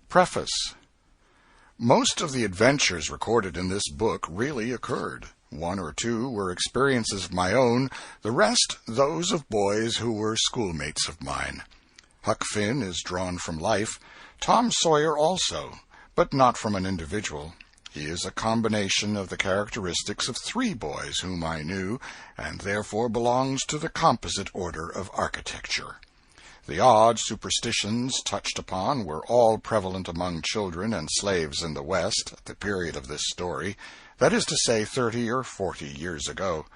Preface. Most of the adventures recorded in this book really occurred. One or two were experiences of my own, the rest those of boys who were schoolmates of mine. Huck Finn is drawn from life, Tom Sawyer also, but not from an individual. He is a combination of the characteristics of three boys whom I knew, and therefore belongs to the composite order of architecture. The odd superstitions touched upon were all prevalent among children and slaves in the West at the period of this story, that is to say 30 or 40 years ago.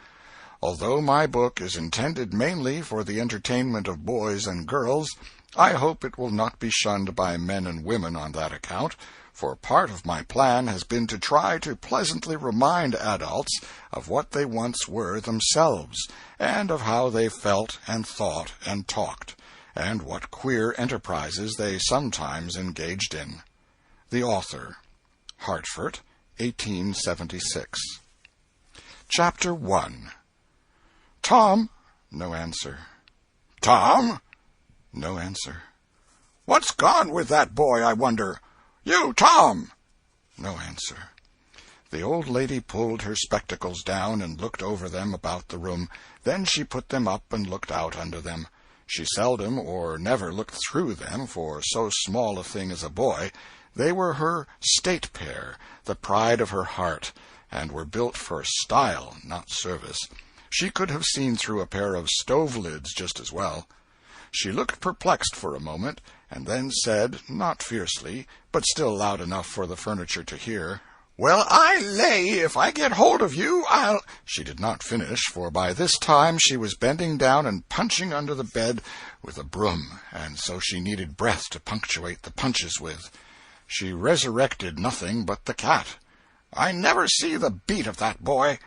Although my book is intended mainly for the entertainment of boys and girls, I hope it will not be shunned by men and women on that account, for part of my plan has been to try to pleasantly remind adults of what they once were themselves, and of how they felt and thought and talked, and what queer enterprises they sometimes engaged in. The author. Hartford, 1876. Chapter 1. Tom. No answer. Tom. No answer. What's gone with that boy, I wonder? You, Tom. No answer. The old lady pulled her spectacles down and looked over them about the room. Then she put them up and looked out under them. She seldom or never looked through them, for so small a thing as a boy. They were her state pair, the pride of her heart, and were built for style, not service. She could have seen through a pair of stove lids just as well. She looked perplexed for a moment, and then said, not fiercely, but still loud enough for the furniture to hear, "Well, I lay, if I get hold of you, I'll—" She did not finish, for by this time she was bending down and punching under the bed with a broom, and so she needed breath to punctuate the punches with. She resurrected nothing but the cat. "I never see the beat of that boy."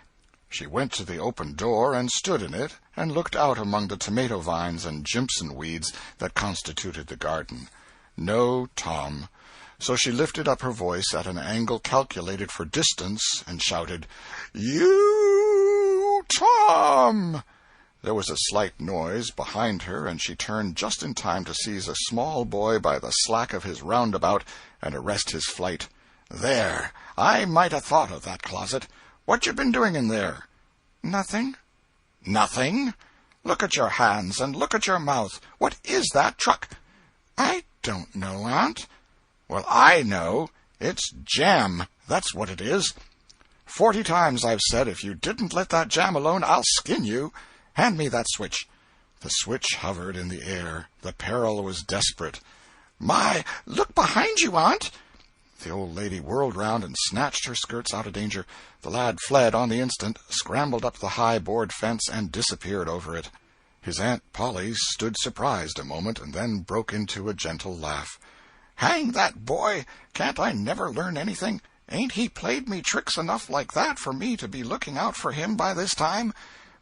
She went to the open door and stood in it, and looked out among the tomato vines and jimpson weeds that constituted the garden. No Tom. So she lifted up her voice at an angle calculated for distance, and shouted, "You, Tom!" There was a slight noise behind her, and she turned just in time to seize a small boy by the slack of his roundabout and arrest his flight. "There! I might have thought of that closet. What you been doing in there?" "Nothing." "Nothing? Look at your hands, and look at your mouth. What is that truck?" "I don't know, Aunt." "Well, I know. It's jam. That's what it is. 40 times I've said if you didn't let that jam alone, I'll skin you. Hand me that switch." The switch hovered in the air. The peril was desperate. "My, look behind you, Aunt." The old lady whirled round and snatched her skirts out of danger. The lad fled on the instant, scrambled up the high board fence, and disappeared over it. His Aunt Paulie stood surprised a moment, and then broke into a gentle laugh. "Hang that boy! Can't I never learn anything? Ain't he played me tricks enough like that for me to be looking out for him by this time?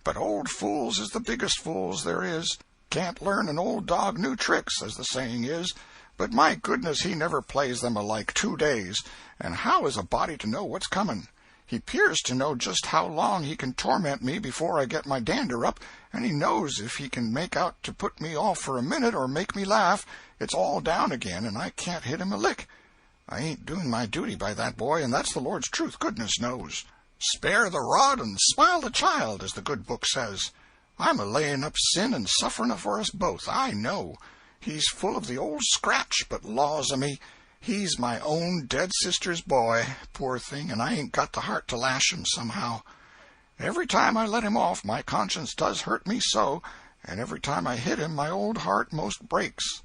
But old fools is the biggest fools there is. Can't learn an old dog new tricks, as the saying is. But my goodness, he never plays them alike 2 days. And how is a body to know what's coming? He 'pears to know just how long he can torment me before I get my dander up, and he knows if he can make out to put me off for a minute or make me laugh, it's all down again, and I can't hit him a lick. I ain't doing my duty by that boy, and that's the Lord's truth, goodness knows. Spare the rod and smile the child, as the good book says. I'm a-laying up sin and suffering for us both, I know. He's full of the old scratch, but laws o' me, he's my own dead sister's boy, poor thing, and I ain't got the heart to lash him somehow. Every time I let him off, my conscience does hurt me so, and every time I hit him, my old heart most breaks.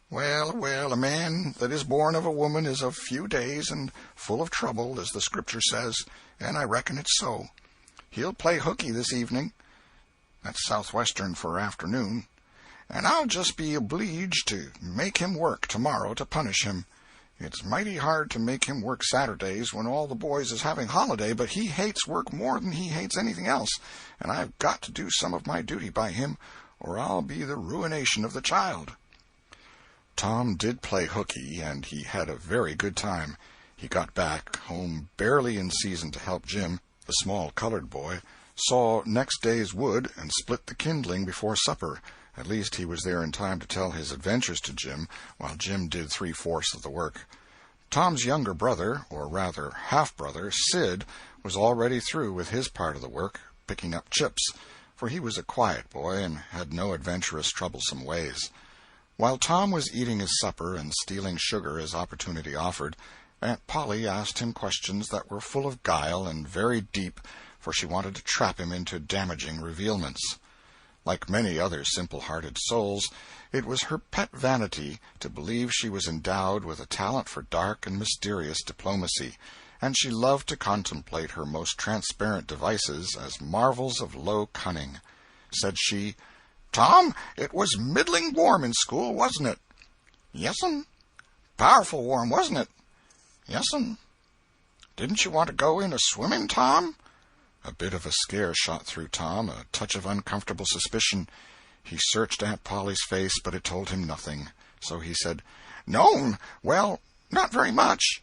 Well, well, a man that is born of a woman is of few days and full of trouble, as the Scripture says, and I reckon it's so. He'll play hooky this evening. That's southwestern for afternoon. And I'll just be obleeged to make him work tomorrow to punish him. It's mighty hard to make him work Saturdays when all the boys is having holiday, but he hates work more than he hates anything else, and I've got to do some of my duty by him, or I'll be the ruination of the child." Tom did play hooky, and he had a very good time. He got back home barely in season to help Jim, the small colored boy, saw next day's wood and split the kindling before supper, At least he was there in time to tell his adventures to Jim, while Jim did 3/4 of the work. Tom's younger brother, or rather half-brother, Sid, was already through with his part of the work, picking up chips, for he was a quiet boy and had no adventurous, troublesome ways. While Tom was eating his supper and stealing sugar as opportunity offered, Aunt Polly asked him questions that were full of guile and very deep, for she wanted to trap him into damaging revealments. Like many other simple-hearted souls, it was her pet vanity to believe she was endowed with a talent for dark and mysterious diplomacy, and she loved to contemplate her most transparent devices as marvels of low cunning. Said she, "Tom, it was middling warm in school, wasn't it?" "Yes'm." "Powerful warm, wasn't it?" "Yes'm." "Didn't you want to go in a-swimming, Tom?" A bit of a scare shot through Tom, a touch of uncomfortable suspicion. He searched Aunt Polly's face, but it told him nothing. So he said, "No'm, well, not very much."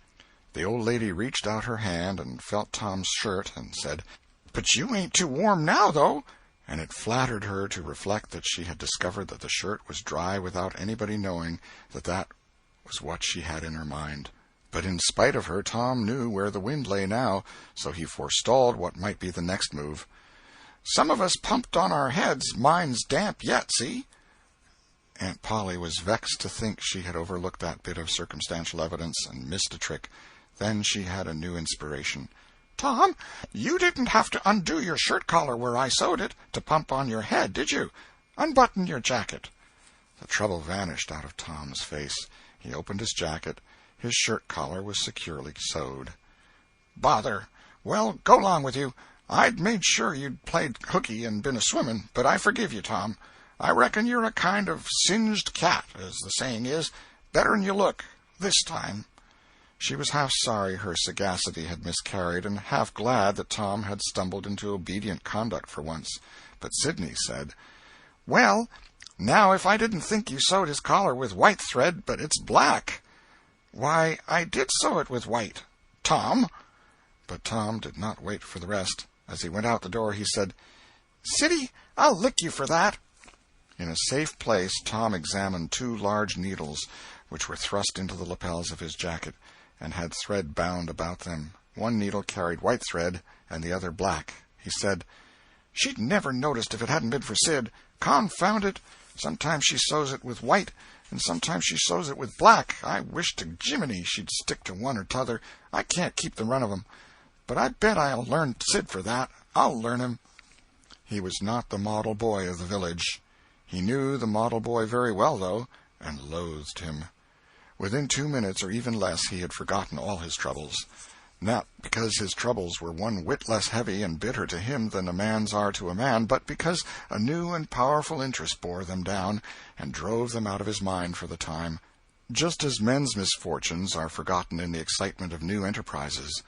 The old lady reached out her hand and felt Tom's shirt and said, "But you ain't too warm now, though." And it flattered her to reflect that she had discovered that the shirt was dry without anybody knowing that was what she had in her mind. But in spite of her, Tom knew where the wind lay now, so he forestalled what might be the next move. "Some of us pumped on our heads. Mine's damp yet, see?" Aunt Polly was vexed to think she had overlooked that bit of circumstantial evidence and missed a trick. Then she had a new inspiration. "Tom, you didn't have to undo your shirt collar where I sewed it to pump on your head, did you? Unbutton your jacket." The trouble vanished out of Tom's face. He opened his jacket. His shirt collar was securely sewed. "Bother! Well, go 'long with you. I'd made sure you'd played hooky and been a-swimming, but I forgive you, Tom. I reckon you're a kind of singed cat, as the saying is, better'n you look, this time." She was half sorry her sagacity had miscarried, and half glad that Tom had stumbled into obedient conduct for once. But Sidney said, "Well, now if I didn't think you sewed his collar with white thread, but it's black." "Why, I did sew it with white, Tom." But Tom did not wait for the rest. As he went out the door, he said, "Siddy, I'll lick you for that." In a safe place, Tom examined 2 large needles, which were thrust into the lapels of his jacket, and had thread bound about them. One needle carried white thread, and the other black. He said, "She'd never noticed if it hadn't been for Sid. Confound it! Sometimes she sews it with white, and sometimes she sews it with black. I wish to Jiminy she'd stick to one or t'other. I can't keep the run of 'em. But I bet I'll learn Sid for that. I'll learn him." He was not the model boy of the village. He knew the model boy very well, though, and loathed him. Within 2 minutes, or even less, he had forgotten all his troubles. Not because his troubles were one whit less heavy and bitter to him than a man's are to a man, but because a new and powerful interest bore them down and drove them out of his mind for the time, just as men's misfortunes are forgotten in the excitement of new enterprises.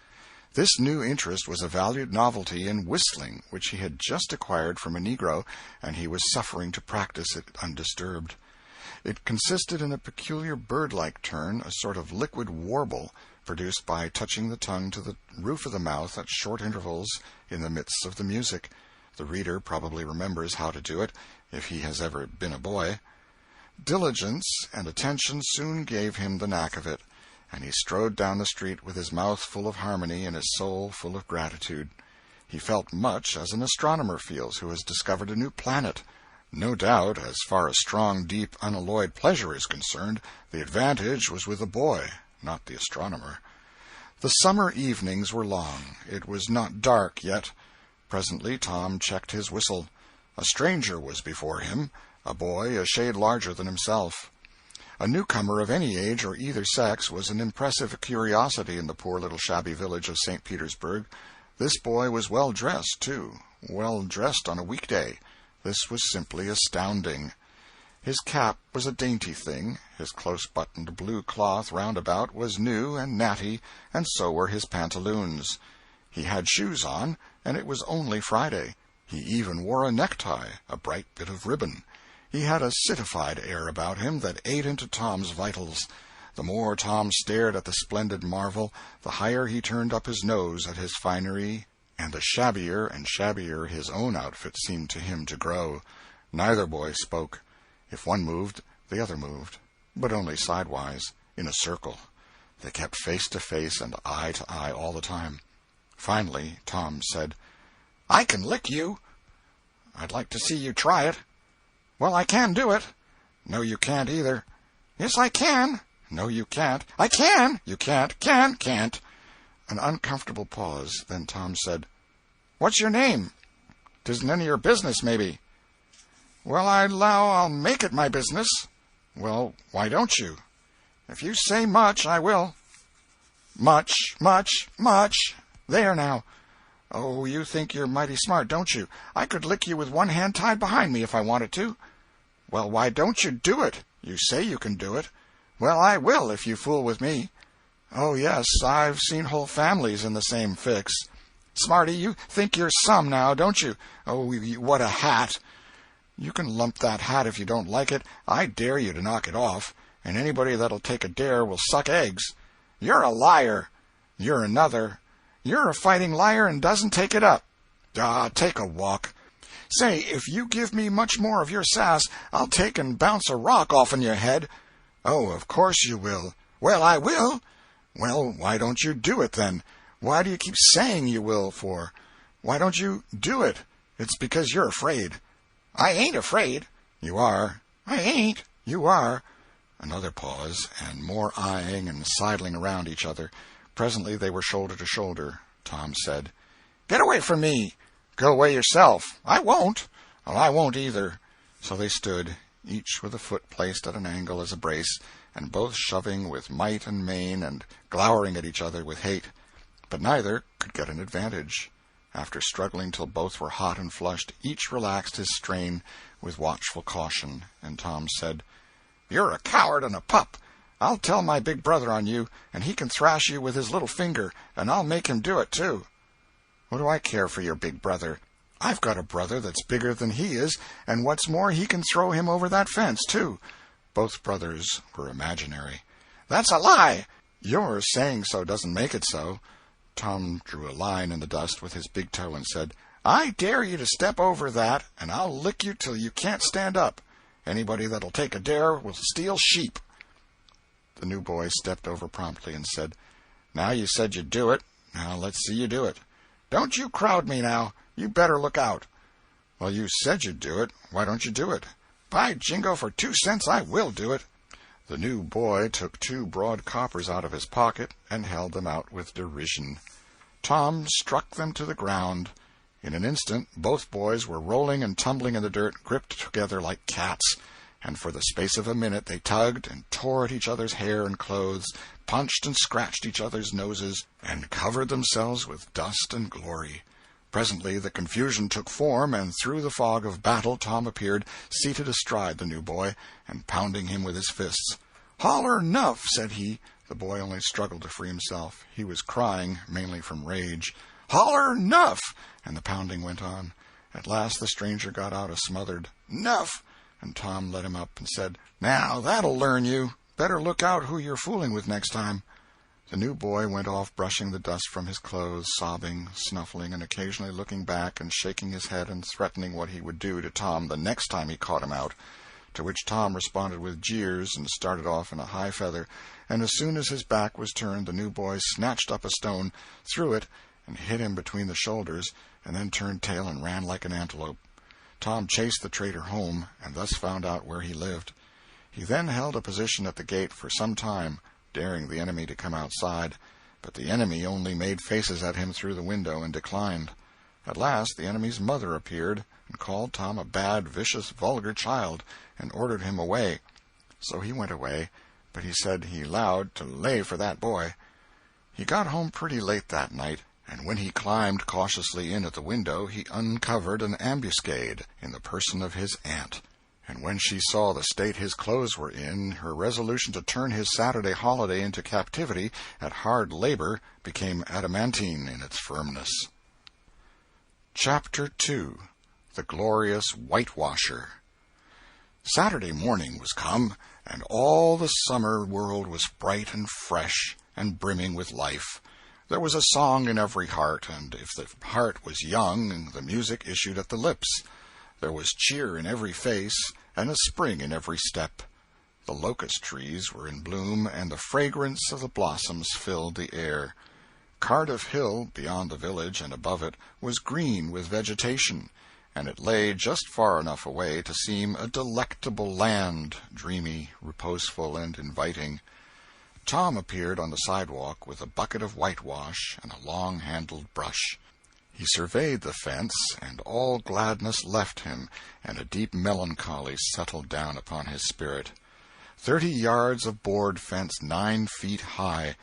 This new interest was a valued novelty in whistling, which he had just acquired from a Negro, and he was suffering to practice it undisturbed. It consisted in a peculiar bird-like turn, a sort of liquid warble, produced by touching the tongue to the roof of the mouth at short intervals in the midst of the music. The reader probably remembers how to do it, if he has ever been a boy. Diligence and attention soon gave him the knack of it, and he strode down the street with his mouth full of harmony and his soul full of gratitude. He felt much as an astronomer feels who has discovered a new planet. No doubt, as far as strong, deep, unalloyed pleasure is concerned, the advantage was with the boy, not the astronomer. The summer evenings were long. It was not dark yet. Presently Tom checked his whistle. A stranger was before him, a boy a shade larger than himself. A newcomer of any age or either sex was an impressive curiosity in the poor little shabby village of St. Petersburg. This boy was well dressed, too, well dressed on a weekday. This was simply astounding. His cap was a dainty thing, his close-buttoned blue cloth roundabout was new and natty, and so were his pantaloons. He had shoes on, and it was only Friday. He even wore a necktie, a bright bit of ribbon. He had a citified air about him that ate into Tom's vitals. The more Tom stared at the splendid marvel, the higher he turned up his nose at his finery, and the shabbier and shabbier his own outfit seemed to him to grow. Neither boy spoke. If one moved, the other moved, but only sidewise, in a circle. They kept face to face and eye to eye all the time. Finally, Tom said, "I can lick you." "I'd like to see you try it." "Well, I can do it." "No, you can't either." "Yes, I can." "No, you can't." "I can." "You can't." Can't. An uncomfortable pause. Then Tom said, "What's your name?" "'Tisn't none of your business, maybe." "Well, I 'low I'll make it my business." "Well, why don't you?" "If you say much, I will." "Much. There now." "Oh, you think you're mighty smart, don't you? I could lick you with one hand tied behind me if I wanted to." "Well, why don't you do it? You say you can do it." "Well, I will, if you fool with me." "Oh, yes, I've seen whole families in the same fix." "Smarty, you think you're some now, don't you?" "Oh, what a hat!" "You can lump that hat if you don't like it. I dare you to knock it off, and anybody that'll take a dare will suck eggs." "You're a liar." "You're another." "You're a fighting liar and doesn't take it up." "Ah, take a walk." "Say, if you give me much more of your sass, I'll take and bounce a rock off'n your head." "Oh, of course you will." "Well, I will." "Well, why don't you do it, then? Why do you keep saying you will for? Why don't you do it?" "It's because you're afraid." "I ain't afraid." "You are." "I ain't." "You are." Another pause, and more eyeing and sidling around each other. Presently they were shoulder to shoulder. Tom said, "Get away from me." "Go away yourself." "I won't." "Well, I won't either." So they stood, each with a foot placed at an angle as a brace, and both shoving with might and main and glowering at each other with hate. But neither could get an advantage. After struggling till both were hot and flushed, each relaxed his strain with watchful caution, and Tom said, "You're a coward and a pup. I'll tell my big brother on you, and he can thrash you with his little finger, and I'll make him do it, too." "What do I care for your big brother? I've got a brother that's bigger than he is, and what's more, he can throw him over that fence, too." Both brothers were imaginary. "That's a lie." "Your saying so doesn't make it so." Tom drew a line in the dust with his big toe and said, "I dare you to step over that, and I'll lick you till you can't stand up. Anybody that'll take a dare will steal sheep." The new boy stepped over promptly and said, "Now you said you'd do it. Now let's see you do it." "Don't you crowd me now. You better look out." "Well, you said you'd do it. Why don't you do it?" "By jingo, for 2 cents I will do it." The new boy took 2 broad coppers out of his pocket and held them out with derision. Tom struck them to the ground. In an instant both boys were rolling and tumbling in the dirt, gripped together like cats, and for the space of a minute they tugged and tore at each other's hair and clothes, punched and scratched each other's noses, and covered themselves with dust and glory. Presently the confusion took form, and through the fog of battle Tom appeared, seated astride the new boy, and pounding him with his fists. "Holler 'nuff," said he. The boy only struggled to free himself. He was crying, mainly from rage. "Holler 'nuff," and the pounding went on. At last the stranger got out a smothered "nuff," and Tom let him up and said, "Now that'll learn you. Better look out who you're fooling with next time." The new boy went off brushing the dust from his clothes, sobbing, snuffling, and occasionally looking back and shaking his head and threatening what he would do to Tom the next time he caught him out, to which Tom responded with jeers and started off in a high feather, and as soon as his back was turned the new boy snatched up a stone, threw it, and hit him between the shoulders, and then turned tail and ran like an antelope. Tom chased the traitor home, and thus found out where he lived. He then held a position at the gate for some time, daring the enemy to come outside, but the enemy only made faces at him through the window and declined. At last the enemy's mother appeared, and called Tom a bad, vicious, vulgar child, and ordered him away. So he went away, but he said he 'lowed to lay for that boy. He got home pretty late that night, and when he climbed cautiously in at the window he uncovered an ambuscade in the person of his aunt. And when she saw the state his clothes were in, her resolution to turn his Saturday holiday into captivity at hard labor became adamantine in its firmness. Chapter 2. The Glorious Whitewasher. Saturday morning was come, and all the summer world was bright and fresh and brimming with life. There was a song in every heart, and if the heart was young, the music issued at the lips. There was cheer in every face, and a spring in every step. The locust trees were in bloom, and the fragrance of the blossoms filled the air. Cardiff Hill, beyond the village and above it, was green with vegetation, and it lay just far enough away to seem a delectable land, dreamy, reposeful, and inviting. Tom appeared on the sidewalk with a bucket of whitewash and a long-handled brush. He surveyed the fence, and all gladness left him, and a deep melancholy settled down upon his spirit. 30 yards of board fence 9 feet high.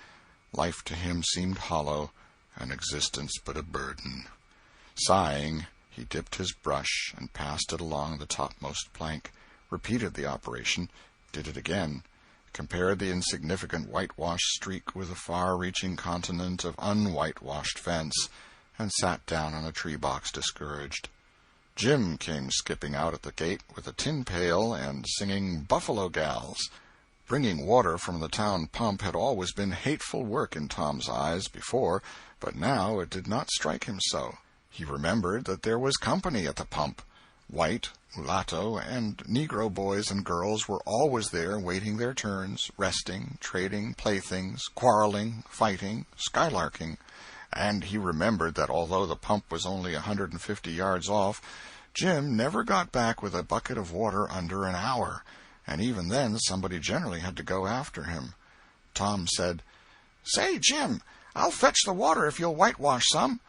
Life to him seemed hollow, and existence but a burden. Sighing, he dipped his brush and passed it along the topmost plank, repeated the operation, did it again, compared the insignificant whitewash streak with the far-reaching continent of unwhitewashed fence, and sat down on a tree-box discouraged. Jim came skipping out at the gate with a tin pail and singing "Buffalo Gals." Bringing water from the town pump had always been hateful work in Tom's eyes before, but now it did not strike him so. He remembered that there was company at the pump. White, mulatto, and Negro boys and girls were always there waiting their turns, resting, trading playthings, quarreling, fighting, skylarking. And he remembered that although the pump was only 150 yards off, Jim never got back with a bucket of water under an hour, and even then somebody generally had to go after him. Tom said, "Say, Jim, I'll fetch the water if you'll whitewash some."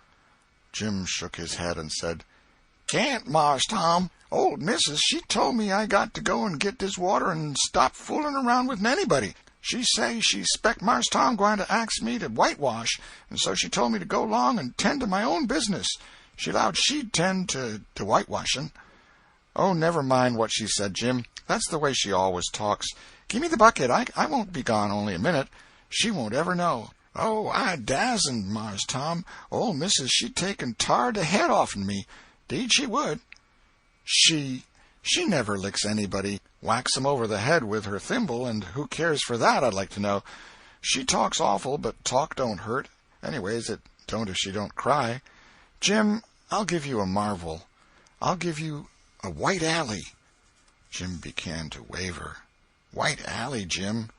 Jim shook his head and said, "Can't, Mars Tom. Old missus, she told me I got to go and get this water and stop fooling around with anybody. She say she spec Mars Tom going to ax me to whitewash, and so she told me to go along and tend to my own business. She allowed she'd tend to whitewashing." "Oh, never mind what she said, Jim. That's the way she always talks. Give me the bucket. I won't be gone only a minute. She won't ever know." "Oh, I dasn't, Mars Tom. Old missus, she'd take and tar the head off'n me. 'Deed she would." She never licks anybody. Whacks 'em over the head with her thimble, and who cares for that, I'd like to know. She talks awful, but talk don't hurt. Anyways, it don't if she don't cry. Jim, I'll give you a marvel. I'll give you a white alley." Jim began to waver. "White alley, Jim,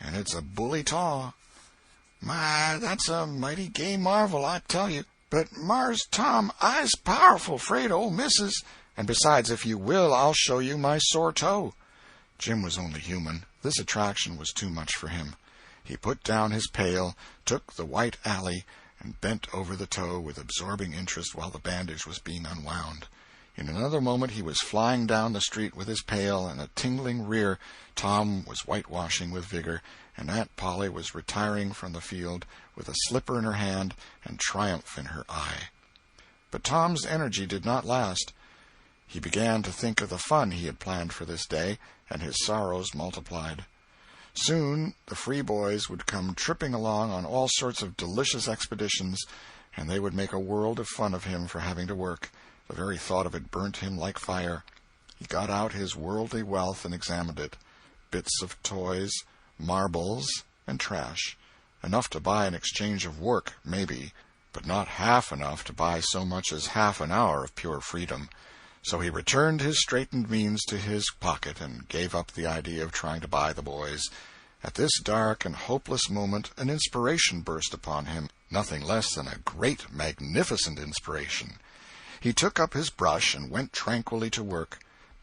and it's a bully taw." "My, that's a mighty gay marvel, I tell you. But, Mars Tom, I's powerful 'fraid of old missus. And besides, if you will, I'll show you my sore toe." Jim was only human. This attraction was too much for him. He put down his pail, took the white alley, and bent over the toe with absorbing interest while the bandage was being unwound. In another moment he was flying down the street with his pail and a tingling rear. Tom was whitewashing with vigor, and Aunt Polly was retiring from the field with a slipper in her hand and triumph in her eye. But Tom's energy did not last. He began to think of the fun he had planned for this day, and his sorrows multiplied. Soon the free boys would come tripping along on all sorts of delicious expeditions, and they would make a world of fun of him for having to work. The very thought of it burnt him like fire. He got out his worldly wealth and examined it. Bits of toys, marbles, and trash. Enough to buy an exchange of work, maybe, but not half enough to buy so much as half an hour of pure freedom. So he returned his straitened means to his pocket and gave up the idea of trying to buy the boys. At this dark and hopeless moment an inspiration burst upon him, nothing less than a great, magnificent inspiration. He took up his brush and went tranquilly to work.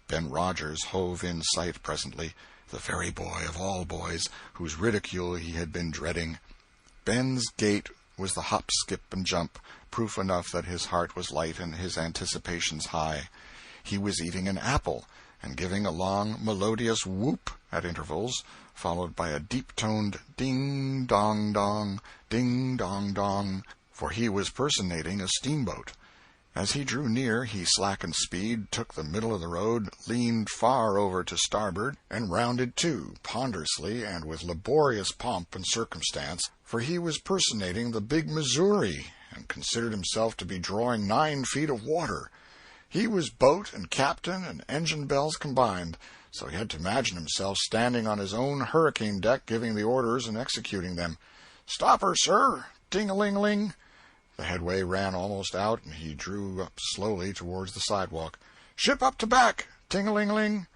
Ben Rogers hove in sight presently, the very boy of all boys, whose ridicule he had been dreading. Ben's gait was the hop, skip, and jump, proof enough that his heart was light and his anticipations high. He was eating an apple, and giving a long, melodious whoop at intervals, followed by a deep-toned ding-dong-dong, ding-dong-dong, for he was personating a steamboat. As he drew near, he slackened speed, took the middle of the road, leaned far over to starboard, and rounded to, ponderously and with laborious pomp and circumstance, for he was personating the big Missouri, and considered himself to be drawing 9 feet of water. He was boat and captain and engine bells combined, so he had to imagine himself standing on his own hurricane deck giving the orders and executing them. "Stop her, sir! Ting-a-ling-ling!" The headway ran almost out, and he drew up slowly towards the sidewalk. "Ship up to back! Ting-a-ling-ling!"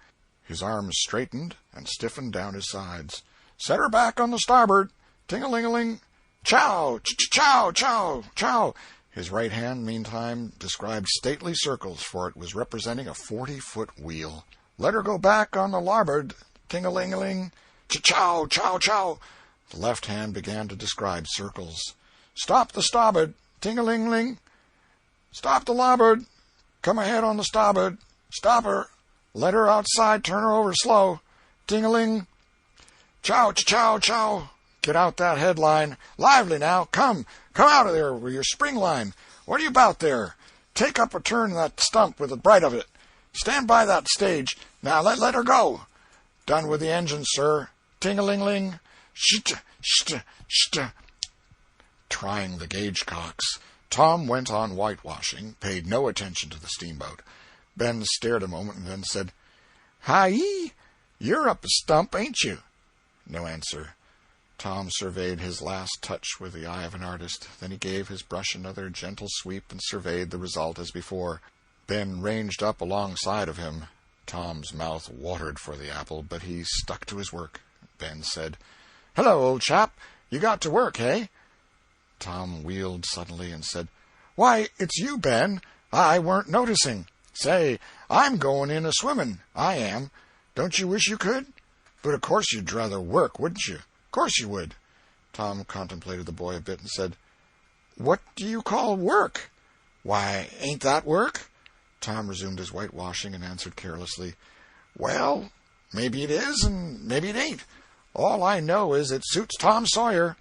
His arms straightened and stiffened down his sides. "Set her back on the starboard. Ting-a-ling-a-ling. Chow! Chow! Chow! Chow!" His right hand, meantime, described stately circles, for it was representing a 40-foot wheel. "Let her go back on the larboard. Ting-a-ling-a-ling. Chow! Chow! Chow!" The left hand began to describe circles. "Stop the starboard. Ting-a-ling-ling. Stop the larboard. Come ahead on the starboard. Stop her. Let her outside. Turn her over slow. Ting-a-ling. Chow! Chow! Chow! Get out that headline. Lively now. Come out of there with your spring line. What are you about there? Take up a turn that stump with the bright of it. Stand by that stage. Now let her go. Done with the engine, sir. Ting-a-ling-ling. Sht! Sht! Sht!" Trying the gauge cocks, Tom went on whitewashing, paid no attention to the steamboat. Ben stared a moment and then said, "Hi-yi! You're up a stump, ain't you?" No answer. Tom surveyed his last touch with the eye of an artist. Then he gave his brush another gentle sweep and surveyed the result as before. Ben ranged up alongside of him. Tom's mouth watered for the apple, but he stuck to his work. Ben said, "Hello, old chap. You got to work, eh?" Tom wheeled suddenly and said, "Why, it's you, Ben. I weren't noticing. Say, I'm going in a-swimming. I am. Don't you wish you could? But of course you'd rather work, wouldn't you? Course you would." Tom contemplated the boy a bit and said, "What do you call work?" "Why, ain't that work?" Tom resumed his whitewashing and answered carelessly, "Well, maybe it is and maybe it ain't. All I know is it suits Tom Sawyer."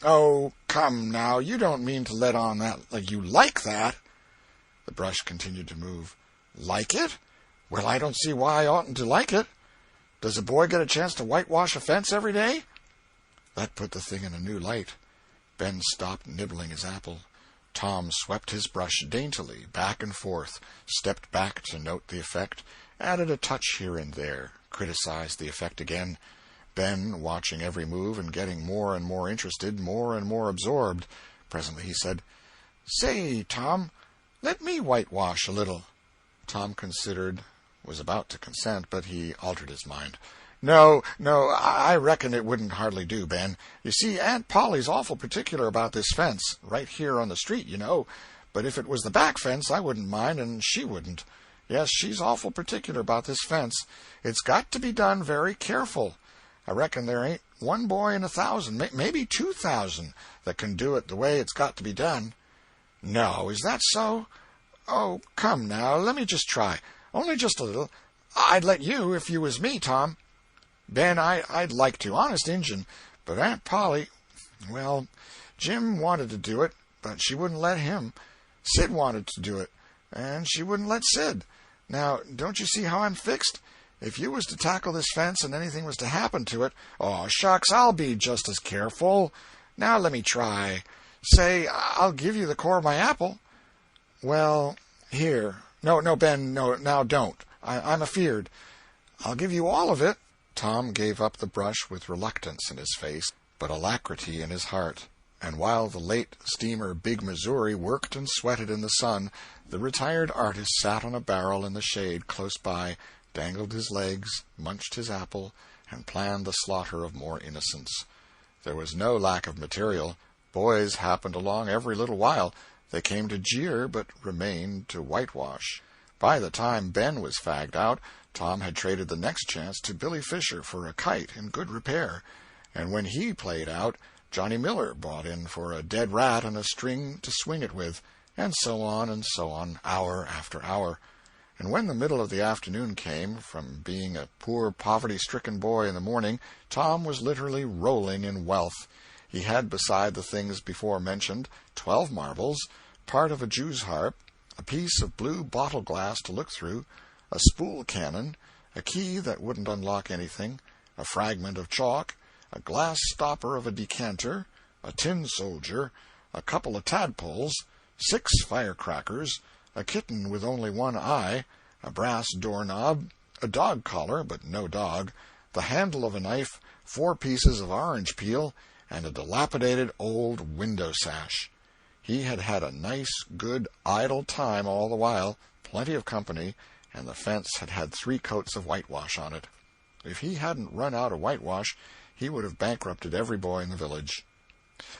"Oh, come now, you don't mean to let on that like you like that." The brush continued to move. "Like it? Well, I don't see why I oughtn't to like it. Does a boy get a chance to whitewash a fence every day?" That put the thing in a new light. Ben stopped nibbling his apple. Tom swept his brush daintily back and forth, stepped back to note the effect, added a touch here and there, criticized the effect again. Ben, watching every move and getting more and more interested, more and more absorbed. Presently he said, "Say, Tom, let me whitewash a little." Tom considered, was about to consent, but he altered his mind. No, I reckon it wouldn't hardly do, Ben. You see, Aunt Polly's awful particular about this fence, right here on the street, you know. But if it was the back fence, I wouldn't mind, and she wouldn't. Yes, she's awful particular about this fence. It's got to be done very careful. I reckon there ain't one boy in 1,000, maybe 2,000, that can do it the way it's got to be done. "No, is that so? Oh, come now, let me just try. Only just a little. I'd let you if you was me, Tom." "Ben, I'd like to, honest Injun, but Aunt Polly, well, Jim wanted to do it, but she wouldn't let him. Sid wanted to do it, and she wouldn't let Sid. Now, don't you see how I'm fixed? If you was to tackle this fence and anything was to happen to it, oh, shucks, I'll be just as careful. Now let me try. Say, I'll give you the core of my apple." "Well, here. No, Ben, no, now don't. I'm afeard. I'll give you all of it." Tom gave up the brush with reluctance in his face, but alacrity in his heart. And while the late steamer Big Missouri worked and sweated in the sun, the retired artist sat on a barrel in the shade close by, dangled his legs, munched his apple, and planned the slaughter of more innocents. There was no lack of material. Boys happened along every little while. They came to jeer, but remained to whitewash. By the time Ben was fagged out, Tom had traded the next chance to Billy Fisher for a kite in good repair, and when he played out, Johnny Miller brought in for a dead rat and a string to swing it with, and so on, hour after hour. And when the middle of the afternoon came, from being a poor poverty-stricken boy in the morning, Tom was literally rolling in wealth. He had, beside the things before mentioned, 12 marbles, part of a jew's harp, a piece of blue bottle glass to look through, a spool cannon, a key that wouldn't unlock anything, a fragment of chalk, a glass stopper of a decanter, a tin soldier, a couple of tadpoles, 6 firecrackers, a kitten with only one eye, a brass doorknob, a dog collar, but no dog, the handle of a knife, 4 pieces of orange peel, and a dilapidated old window sash. He had had a nice, good, idle time all the while, plenty of company, and the fence had had 3 coats of whitewash on it. If he hadn't run out of whitewash, he would have bankrupted every boy in the village.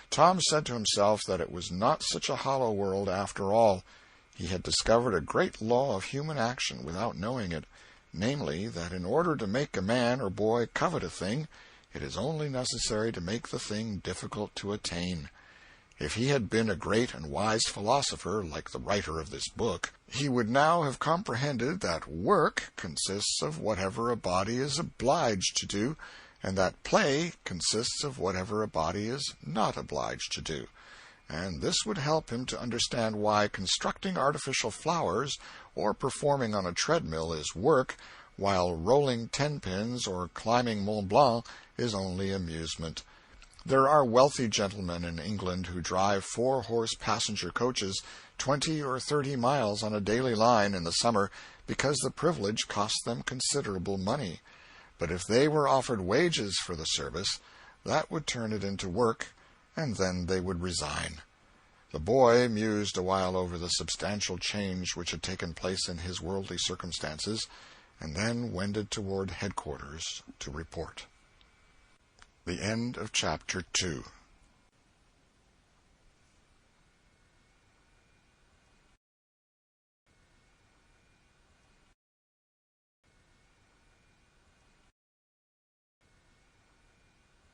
Tom said to himself that it was not such a hollow world after all. He had discovered a great law of human action without knowing it, namely, that in order to make a man or boy covet a thing, it is only necessary to make the thing difficult to attain. If he had been a great and wise philosopher, like the writer of this book, he would now have comprehended that work consists of whatever a body is obliged to do, and that play consists of whatever a body is not obliged to do. And this would help him to understand why constructing artificial flowers or performing on a treadmill is work, while rolling 10-pins or climbing Mont Blanc is only amusement. There are wealthy gentlemen in England who drive 4-horse passenger coaches 20 or 30 miles on a daily line in the summer because the privilege costs them considerable money. But if they were offered wages for the service, that would turn it into work, and then they would resign. The boy mused a while over the substantial change which had taken place in his worldly circumstances, and then wended toward headquarters to report. The end of Chapter 2.